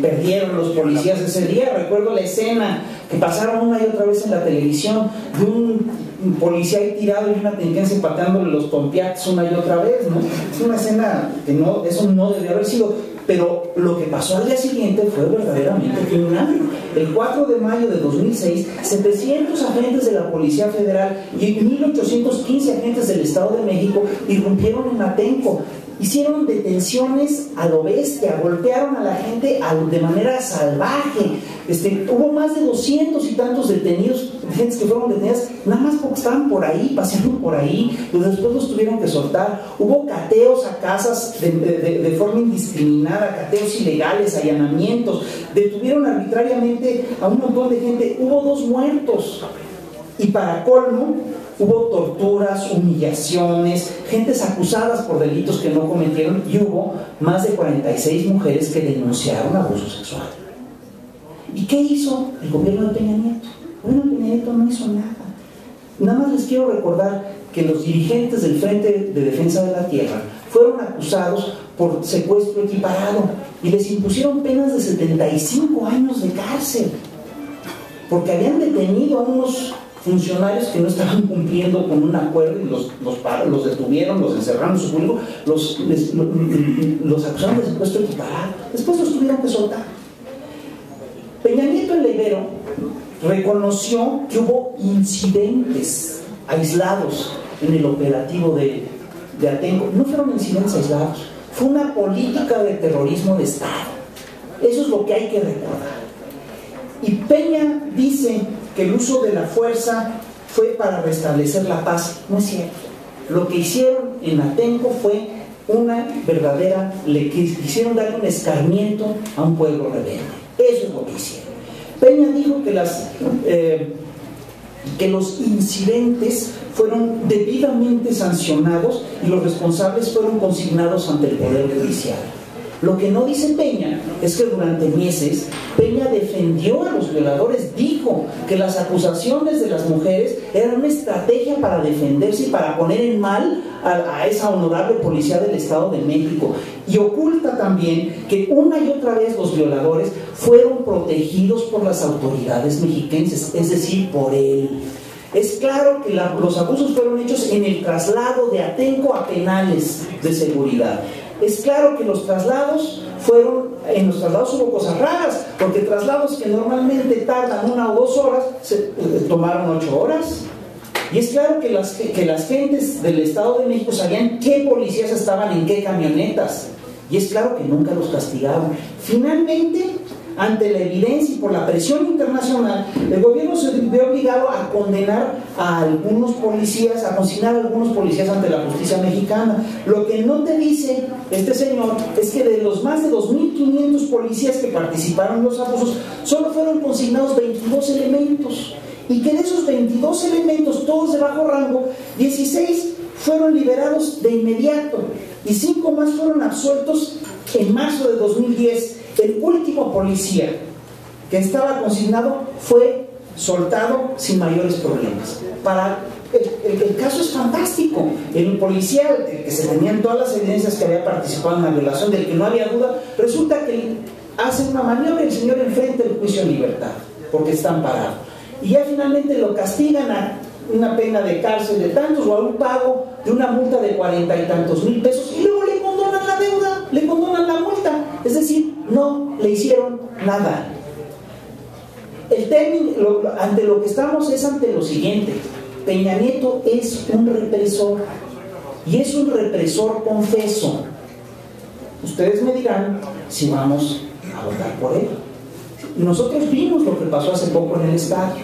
perdieron los policías ese día. Recuerdo la escena que pasaron una y otra vez en la televisión de un policía ahí tirado y una atenquense pateándole los tompiates una y otra vez, ¿no? Es una escena que no, eso no debe haber sido, pero lo que pasó al día siguiente fue verdaderamente criminal. El 4 de mayo de 2006, 700 agentes de la Policía Federal y 1.815 agentes del Estado de México irrumpieron en Atenco. Hicieron detenciones a lo bestia, golpearon a la gente de manera salvaje. Hubo más de 200 y tantos detenidos, gente que fueron detenidas nada más porque estaban por ahí, paseando por ahí, pues después los tuvieron que soltar. Hubo cateos a casas de forma indiscriminada, cateos ilegales, allanamientos, detuvieron arbitrariamente a un montón de gente, hubo 2 muertos. Y para colmo, hubo torturas, humillaciones, gentes acusadas por delitos que no cometieron, y hubo más de 46 mujeres que denunciaron abuso sexual. ¿Y qué hizo el gobierno de Peña Nieto? Bueno, Peña Nieto no hizo nada. Nada más les quiero recordar que los dirigentes del Frente de Defensa de la Tierra fueron acusados por secuestro equiparado y les impusieron penas de 75 años de cárcel porque habían detenido a unos funcionarios que no estaban cumpliendo con un acuerdo y los detuvieron, los encerraron en su público, los acusaron de secuestro equiparado. Después los tuvieron que soltar. Peña Nieto en la Ibero reconoció que hubo incidentes aislados en el operativo de Atenco. No fueron incidentes aislados, fue una política de terrorismo de Estado. Eso es lo que hay que recordar. Y Peña dice que el uso de la fuerza fue para restablecer la paz. No es cierto. Lo que hicieron en Atenco fue una verdadera, quisieron darle un escarmiento a un pueblo rebelde. Eso es lo que hicieron. Peña dijo que los incidentes fueron debidamente sancionados y los responsables fueron consignados ante el Poder Judicial. Lo que no dice Peña es que durante meses Peña defendió a los violadores, dijo que las acusaciones de las mujeres eran una estrategia para defenderse y para poner en mal a esa honorable policía del Estado de México, y oculta también que una y otra vez los violadores fueron protegidos por las autoridades mexiquenses, es decir, por él. Es claro que los abusos fueron hechos en el traslado de Atenco a penales de seguridad. Es claro que en los traslados hubo cosas raras, porque traslados que normalmente tardan 1 o 2 horas, tomaron 8 horas. Y es claro que las gentes del Estado de México sabían qué policías estaban en qué camionetas. Y es claro que nunca los castigaron. Finalmente, ante la evidencia y por la presión internacional, el gobierno se vio obligado a condenar a algunos policías, a consignar a algunos policías ante la justicia mexicana. Lo que no te dice este señor es que de los más de 2.500 policías que participaron en los abusos, solo fueron consignados 22 elementos. Y que de esos 22 elementos, todos de bajo rango, 16 fueron liberados de inmediato y 5 más fueron absueltos en marzo de 2010. El último policía que estaba consignado fue soltado sin mayores problemas. El caso es fantástico. El policía, que se tenían todas las evidencias que había participado en la violación, del que no había duda, resulta que hace una maniobra y el señor enfrenta el juicio en libertad, porque está amparado. Y ya finalmente lo castigan a una pena de cárcel de tantos o a un pago de una multa de 40 y tantos mil pesos, y luego le condonan la deuda, le condonan la multa. Es decir, no le hicieron nada. El término, ante lo que estamos es ante lo siguiente: Peña Nieto es un represor, y es un represor confeso. Ustedes me dirán si vamos a votar por él. Nosotros vimos lo que pasó hace poco en el estadio.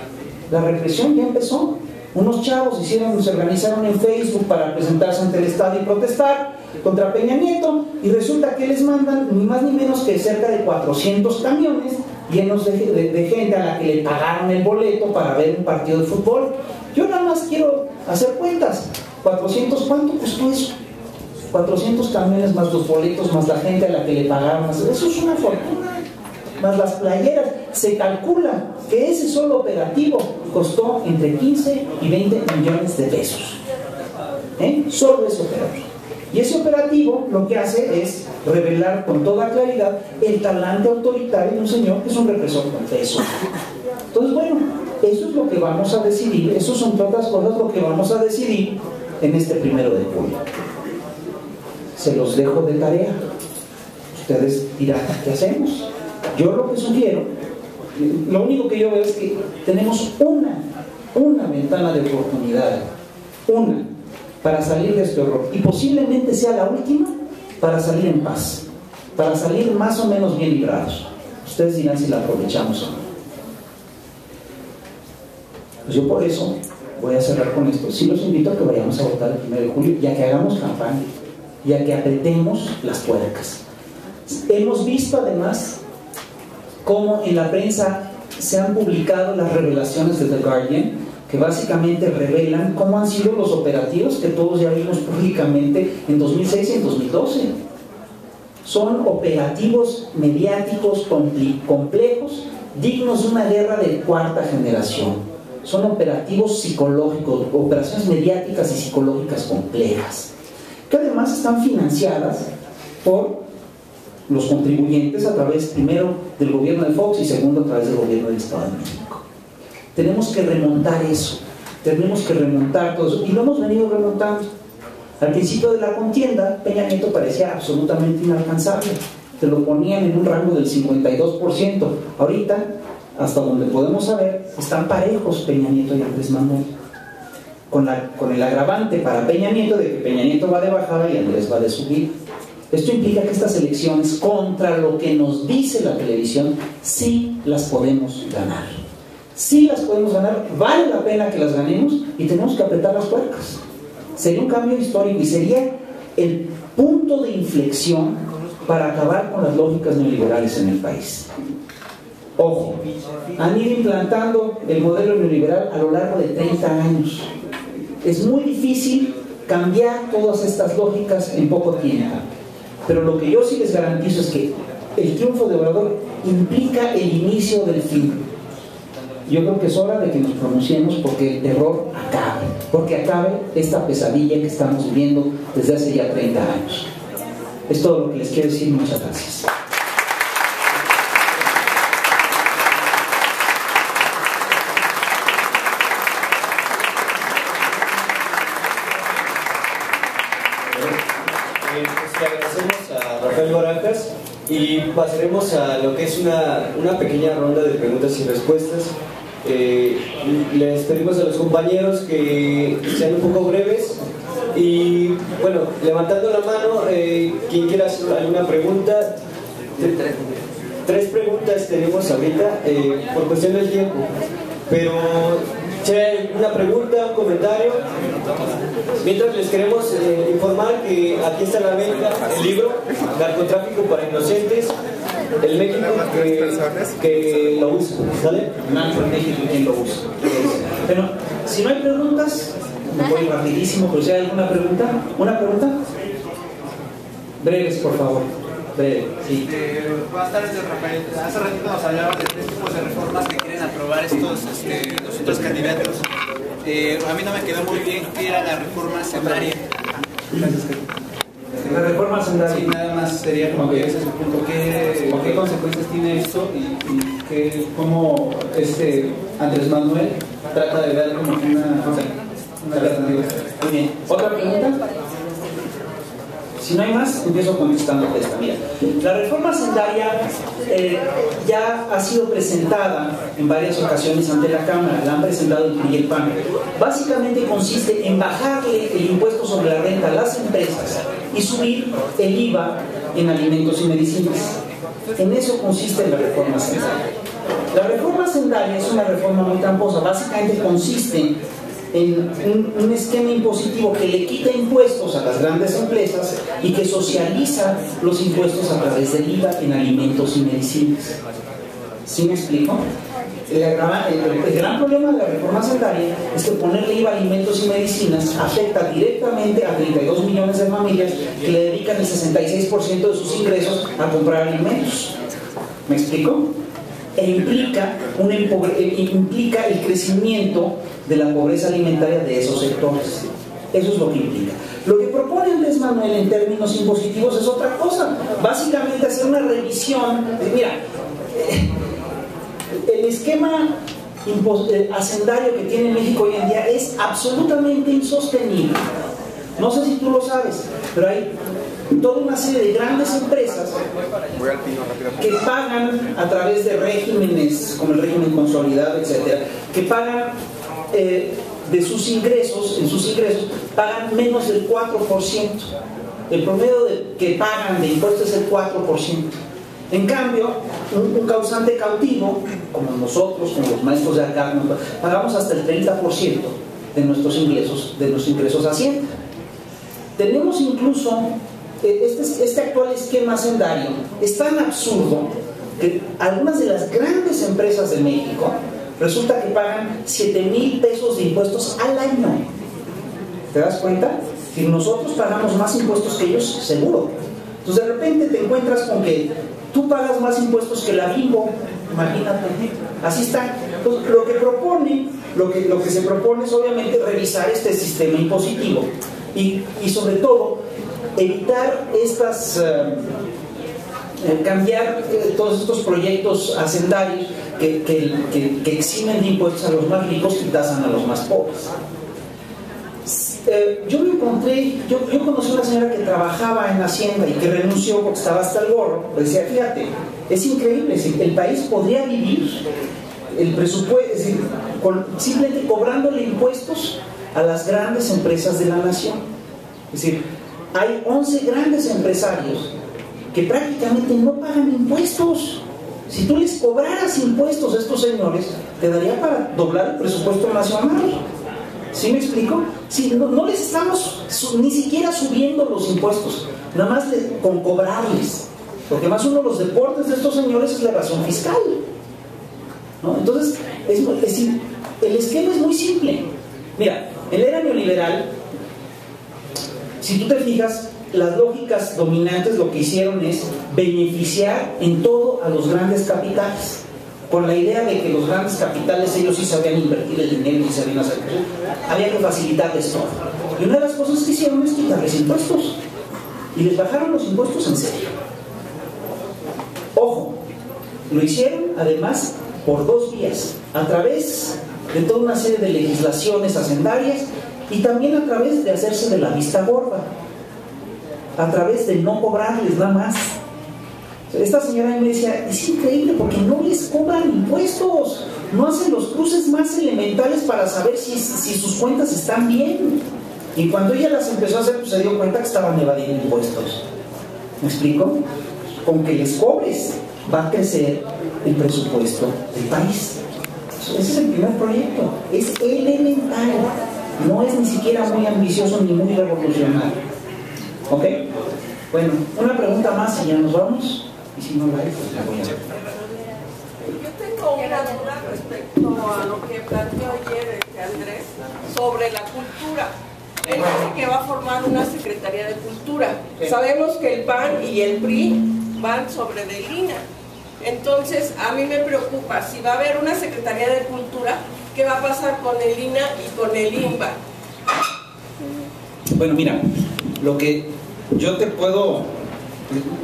La represión ya empezó. Unos chavos se organizaron en Facebook para presentarse ante el estadio y protestar contra Peña Nieto, y resulta que les mandan ni más ni menos que cerca de 400 camiones llenos de gente a la que le pagaron el boleto para ver un partido de fútbol. Yo nada más quiero hacer cuentas. 400, ¿cuánto costó eso? 400 camiones más los boletos, más la gente a la que le pagaron. Eso es una fortuna. Más las playeras. Se calcula que ese solo operativo costó entre 15 y 20 millones de pesos. Solo ese operativo. Y ese operativo lo que hace es revelar con toda claridad el talante autoritario de un señor que es un represor confeso. Entonces, bueno, eso es lo que vamos a decidir. Eso son todas cosas lo que vamos a decidir en este 1 de julio. Se los dejo de tarea. Ustedes dirán, ¿qué hacemos? Yo lo que sugiero, lo único que yo veo es que tenemos una ventana de oportunidad, para salir de este horror, y posiblemente sea la última para salir en paz, para salir más o menos bien librados. Ustedes dirán si la aprovechamos o no. Pues yo por eso voy a cerrar con esto. Sí los invito a que vayamos a votar el 1 de julio, ya que hagamos campaña, ya que apretemos las tuercas. Hemos visto además cómo en la prensa se han publicado las revelaciones de The Guardian, que básicamente revelan cómo han sido los operativos que todos ya vimos públicamente en 2006 y en 2012. Son operativos mediáticos complejos, dignos de una guerra de cuarta generación. Son operativos psicológicos, operaciones mediáticas y psicológicas complejas, que además están financiadas por los contribuyentes a través, primero, del gobierno de Fox y segundo, a través del gobierno del Estado de México. Tenemos que remontar eso, tenemos que remontar todo eso, y lo hemos venido remontando. Al principio de la contienda, Peña Nieto parecía absolutamente inalcanzable, te lo ponían en un rango del 52%. Ahorita, hasta donde podemos saber, están parejos Peña Nieto y Andrés Manuel, con el agravante para Peña Nieto de que Peña Nieto va de bajada y Andrés va de subida. Esto implica que estas elecciones, contra lo que nos dice la televisión, sí las podemos ganar. Sí las podemos ganar, vale la pena que las ganemos, y tenemos que apretar las tuercas. Sería un cambio histórico y sería el punto de inflexión para acabar con las lógicas neoliberales en el país. Ojo, han ido implantando el modelo neoliberal a lo largo de 30 años. Es muy difícil cambiar todas estas lógicas en poco tiempo. Pero lo que yo sí les garantizo es que el triunfo de Obrador implica el inicio del fin. Yo creo que es hora de que nos pronunciemos porque el terror acabe, porque acabe esta pesadilla que estamos viviendo desde hace ya 30 años. Es todo lo que les quiero decir. Muchas gracias. Le agradecemos a Rafael Barajas y pasaremos a lo que es una pequeña ronda de preguntas y respuestas. Les pedimos a los compañeros que sean un poco breves y, bueno, levantando la mano, quien quiera hacer alguna pregunta. 3 preguntas tenemos ahorita, por cuestión del tiempo. Pero, si hay una pregunta, un comentario. Mientras les queremos informar que aquí está a la venta el libro Narcotráfico para Inocentes, el México que lo usa, ¿sale? Narco en México quien lo usa. Pero si no hay preguntas, me voy rapidísimo, pero si hay alguna pregunta, ¿una pregunta? Breves, por favor. Breve, sí. Buenas tardes, Rafael. Hace ratito nos hablabas de 3 tipos de reformas que quieren aprobar los otros candidatos. A mí no me quedó muy bien qué era la reforma hacendaria. La reforma hacendaria. Sí, nada más sería como que ese es el punto. ¿Qué consecuencias tiene esto y cómo Andrés Manuel trata de dar como una alternativa? Muy bien. ¿Otra pregunta? Si no hay más, empiezo contestando esta. Mira, la reforma hacendaria ya ha sido presentada en varias ocasiones ante la Cámara, la han presentado el PRI y el PAN. Básicamente consiste en bajarle el impuesto sobre la renta a las empresas y subir el IVA en alimentos y medicinas. En eso consiste la reforma hacendaria. La reforma hacendaria es una reforma muy tramposa. Básicamente consiste en un esquema impositivo que le quita impuestos a las grandes empresas y que socializa los impuestos a través del IVA en alimentos y medicinas. ¿Sí me explico? El gran problema de la reforma hacendaria es que ponerle IVA a alimentos y medicinas afecta directamente a 32 millones de familias que le dedican el 66% de sus ingresos a comprar alimentos. ¿Me explico? E implica el crecimiento de la pobreza alimentaria de esos sectores. Eso es lo que implica. Lo que propone Andrés Manuel en términos impositivos es otra cosa. Básicamente hacer una revisión. Mira, el esquema hacendario que tiene México hoy en día es absolutamente insostenible. No sé si tú lo sabes, pero hay toda una serie de grandes empresas que pagan a través de regímenes como el régimen consolidado, etcétera, que pagan de sus ingresos, en sus ingresos pagan menos del 4%. El promedio que pagan de impuestos es el 4%. En cambio, un causante cautivo, como nosotros, como los maestros de acá, pagamos hasta el 30% de nuestros ingresos a Hacienda. Tenemos incluso este actual esquema hacendario es tan absurdo que algunas de las grandes empresas de México resulta que pagan 7,000 pesos de impuestos al año. ¿Te das cuenta? Si nosotros pagamos más impuestos que ellos, seguro. Entonces de repente te encuentras con que tú pagas más impuestos que la Bimbo, imagínate. Así está. Entonces lo que se propone es obviamente revisar este sistema impositivo y sobre todo evitar cambiar todos estos proyectos hacendarios que eximen de impuestos a los más ricos y tasan a los más pobres. Yo conocí a una señora que trabajaba en Hacienda y que renunció porque estaba hasta el gorro. Decía, fíjate, es increíble, el país podría vivir el presupuesto, es decir, simplemente cobrándole impuestos a las grandes empresas de la nación. Es decir, hay 11 grandes empresarios que prácticamente no pagan impuestos. Si tú les cobraras impuestos a estos señores, te daría para doblar el presupuesto nacional. ¿Sí me explico? Si no les estamos ni siquiera subiendo los impuestos, nada más con cobrarles. Porque más uno de los deportes de estos señores es la evasión fiscal, ¿no? Entonces, el esquema es muy simple. Mira, en la era neoliberal, si tú te fijas, las lógicas dominantes lo que hicieron es beneficiar en todo a los grandes capitales, con la idea de que los grandes capitales ellos sí sabían invertir el dinero y sabían hacer cosas, había que facilitarles todo. Y una de las cosas que hicieron es quitarles impuestos, y les bajaron los impuestos en serio. Ojo, lo hicieron además por 2 vías, a través de toda una serie de legislaciones hacendarias y también a través de hacerse de la vista gorda, a través de no cobrarles nada más. Esta señora me decía, es increíble porque no les cobran impuestos, no hacen los cruces más elementales para saber si sus cuentas están bien. Y cuando ella las empezó a hacer, pues se dio cuenta que estaban evadiendo impuestos. ¿Me explico? Con que les cobres va a crecer el presupuesto del país. Ese es el primer proyecto, es elemental, no es ni siquiera muy ambicioso ni muy revolucionario. ¿Ok? Bueno, una pregunta más y ya nos vamos, y si no la hay, pues la voy a hacer. Yo tengo una duda respecto a lo que planteó ayer Andrés sobre la cultura. Él dice que va a formar una Secretaría de Cultura. Sabemos que el PAN y el PRI van sobre del INA. Entonces, a mí me preocupa, si va a haber una Secretaría de Cultura, ¿qué va a pasar con el INA y con el INBA? Bueno, mira, lo que yo te puedo...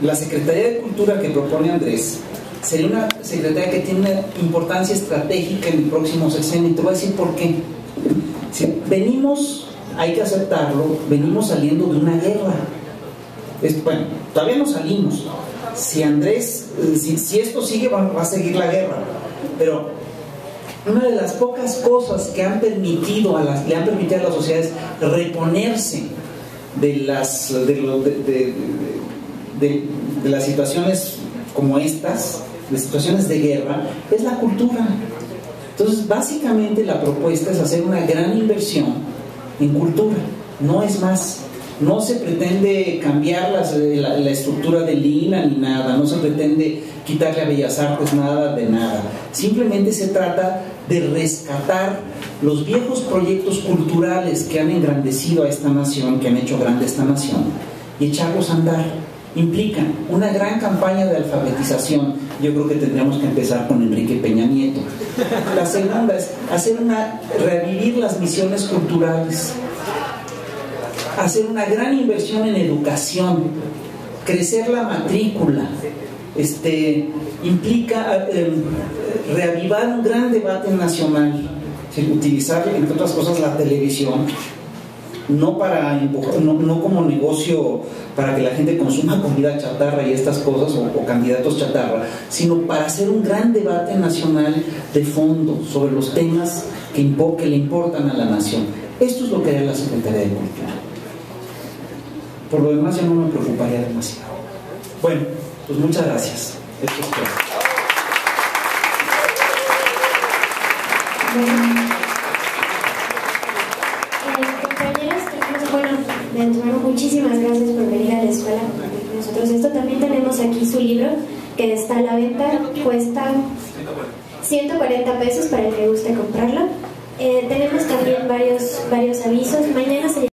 La Secretaría de Cultura que propone Andrés sería una secretaría que tiene una importancia estratégica en el próximo sexenio, y te voy a decir por qué. Si venimos, hay que aceptarlo, venimos saliendo de una guerra. Bueno, todavía no salimos. Si Andrés, si esto sigue, va a seguir la guerra. Pero una de las pocas cosas que le han permitido a las sociedades reponerse de las situaciones como estas, de situaciones de guerra, es la cultura. Entonces, básicamente la propuesta es hacer una gran inversión en cultura, no es más. No se pretende cambiar la estructura del INA ni nada, no se pretende quitarle a Bellas Artes nada de nada. Simplemente se trata de rescatar los viejos proyectos culturales que han engrandecido a esta nación, que han hecho grande esta nación, y echarlos a andar. Implican una gran campaña de alfabetización. Yo creo que tendríamos que empezar con Enrique Peña Nieto. La segunda es revivir las misiones culturales, hacer una gran inversión en educación, crecer la matrícula, implica reavivar un gran debate nacional, utilizar, entre otras cosas, la televisión, no como negocio para que la gente consuma comida chatarra y estas cosas, o candidatos chatarra, sino para hacer un gran debate nacional de fondo sobre los temas que le importan a la nación. Esto es lo que haría la Secretaría de Cultura. Por lo demás ya no me preocuparía demasiado. Bueno, pues muchas gracias. Esto es todo. Compañeros, de antemano, muchísimas gracias por venir a la escuela a compartir con nosotros esto. También tenemos aquí su libro que está a la venta, cuesta 140 pesos para el que guste comprarlo. Tenemos también varios avisos. Mañana se